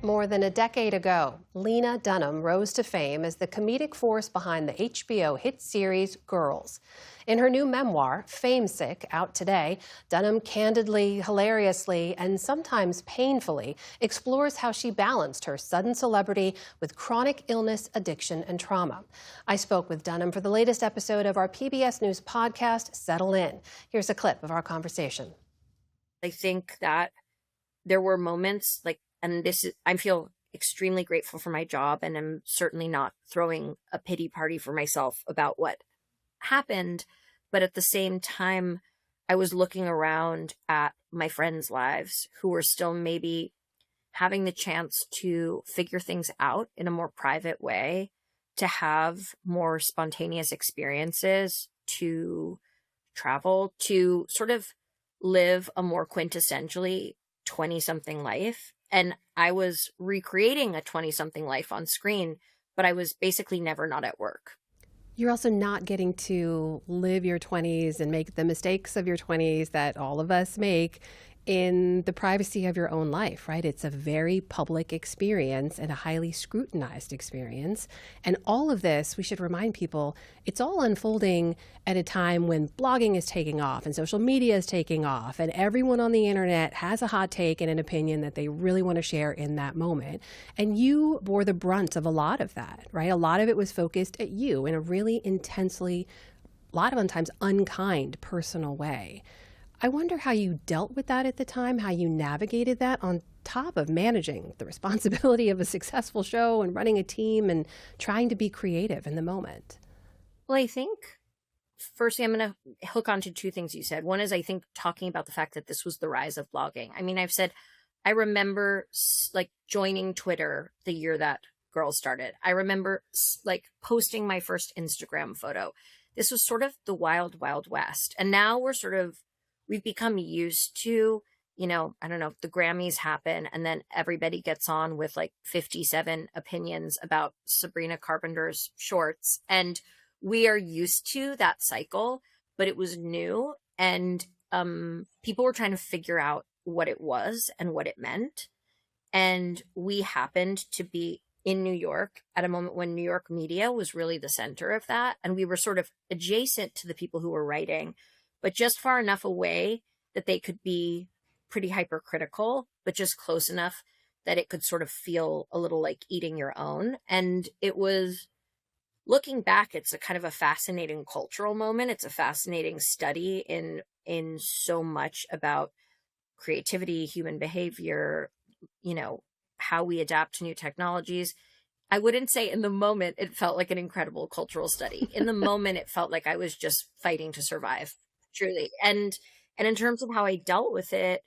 More than a decade ago, Lena Dunham rose to fame as the comedic force behind the HBO hit series Girls. In her new memoir, Famesick, out today, Dunham candidly, hilariously, and sometimes painfully explores how she balanced her sudden celebrity with chronic illness, addiction, and trauma. I spoke with Dunham for the latest episode of our PBS News podcast, Settle In. Here's a clip of our conversation. I think that there were moments I feel extremely grateful for my job, and I'm certainly not throwing a pity party for myself about what happened. But at the same time, I was looking around at my friends' lives who were still maybe having the chance to figure things out in a more private way, to have more spontaneous experiences, to travel, to sort of live a more quintessentially 20-something life. And I was recreating a 20-something life on screen, but I was basically never not at work. You're also not getting to live your 20s and make the mistakes of your 20s that all of us make in the privacy of your own life, right? It's a very public experience and a highly scrutinized experience. And all of this, we should remind people, it's all unfolding at a time when blogging is taking off and social media is taking off, and everyone on the internet has a hot take and an opinion that they really want to share in that moment. And you bore the brunt of a lot of that, right? A lot of it was focused at you in a really intensely, a lot of times unkind, personal way. I wonder how you dealt with that at the time, how you navigated that on top of managing the responsibility of a successful show and running a team and trying to be creative in the moment. Well, I think, firstly, I'm going to hook onto two things you said. One is, I think, talking about the fact that this was the rise of blogging. I mean, I've said, I remember joining Twitter the year that Girls started. I remember posting my first Instagram photo. This was sort of the wild, wild west. And now we've become used to, I don't know, the Grammys happen and then everybody gets on with 57 opinions about Sabrina Carpenter's shorts. And we are used to that cycle, but it was new. And people were trying to figure out what it was and what it meant. And we happened to be in New York at a moment when New York media was really the center of that. And we were sort of adjacent to the people who were writing, but just far enough away that they could be pretty hypercritical, but just close enough that it could sort of feel a little like eating your own. And it was, looking back, it's a kind of a fascinating cultural moment. It's a fascinating study in so much about creativity, human behavior, how we adapt to new technologies. I wouldn't say in the moment it felt like an incredible cultural study. In the moment, it felt like I was just fighting to survive. Truly. And in terms of how I dealt with it,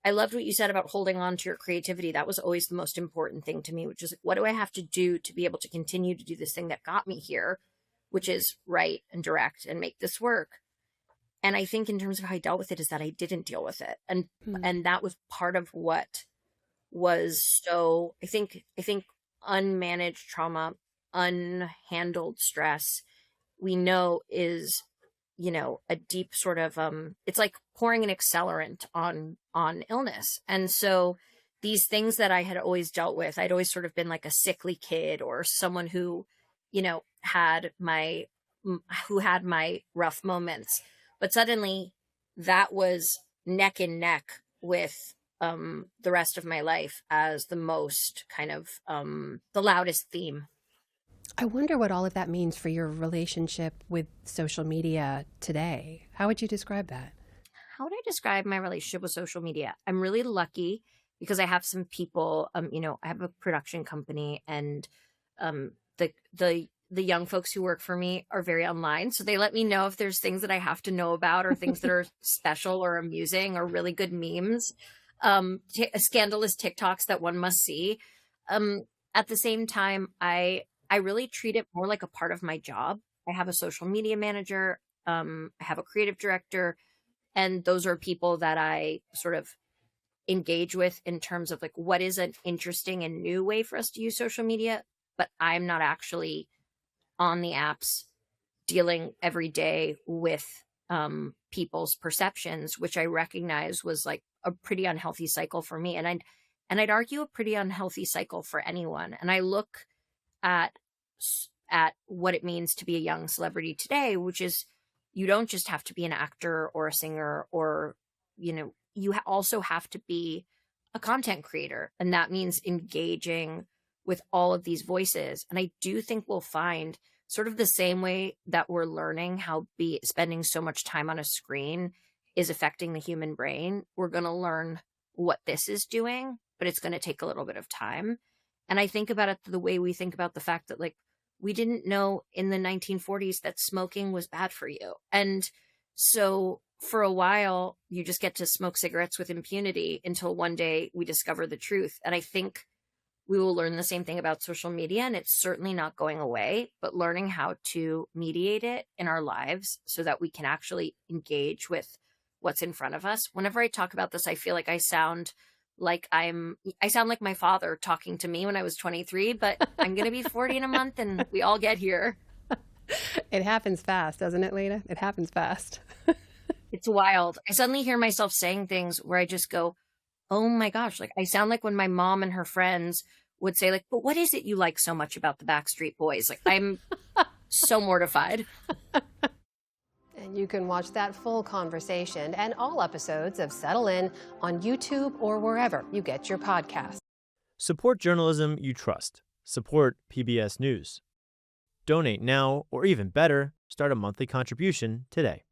I loved what you said about holding on to your creativity. That was always the most important thing to me, which is what do I have to do to be able to continue to do this thing that got me here, which is write and direct and make this work. And I think in terms of how I dealt with it is that I didn't deal with it. And that was part of what was so, I think unmanaged trauma, unhandled stress, we know is a deep sort of, it's like pouring an accelerant on illness. And so these things that I had always dealt with, I'd always sort of been like a sickly kid or someone who, had my rough moments. But suddenly that was neck and neck with the rest of my life as the most kind of the loudest theme. I wonder what all of that means for your relationship with social media today. How would you describe that? How would I describe my relationship with social media? I'm really lucky because I have some people, I have a production company, and the young folks who work for me are very online. So they let me know if there's things that I have to know about or things that are special or amusing or really good memes, scandalous TikToks that one must see. At the same time, I really treat it more like a part of my job. I have a social media manager. I have a creative director, and those are people that I sort of engage with in terms of what is an interesting and new way for us to use social media, but I'm not actually on the apps dealing every day with people's perceptions, which I recognize was a pretty unhealthy cycle for me. And and I'd argue a pretty unhealthy cycle for anyone. And I look at what it means to be a young celebrity today, which is you don't just have to be an actor or a singer or, you also have to be a content creator. And that means engaging with all of these voices. And I do think we'll find sort of the same way that we're learning how spending so much time on a screen is affecting the human brain. We're going to learn what this is doing, but it's going to take a little bit of time. And I think about it the way we think about the fact that, like, we didn't know in the 1940s that smoking was bad for you. And so for a while, you just get to smoke cigarettes with impunity until one day we discover the truth. And I think we will learn the same thing about social media, and it's certainly not going away, but learning how to mediate it in our lives so that we can actually engage with what's in front of us. Whenever I talk about this, I feel like I sound like my father talking to me when I was 23, but I'm going to be 40 in a month and we all get here. It happens fast, doesn't it, Lena? It happens fast. It's wild. I suddenly hear myself saying things where I just go, oh my gosh, like I sound like when my mom and her friends would say, like, but what is it you like so much about the Backstreet Boys? Like, I'm so mortified. And you can watch that full conversation and all episodes of Settle In on YouTube or wherever you get your podcasts. Support journalism you trust. Support PBS News. Donate now, or even better, start a monthly contribution today.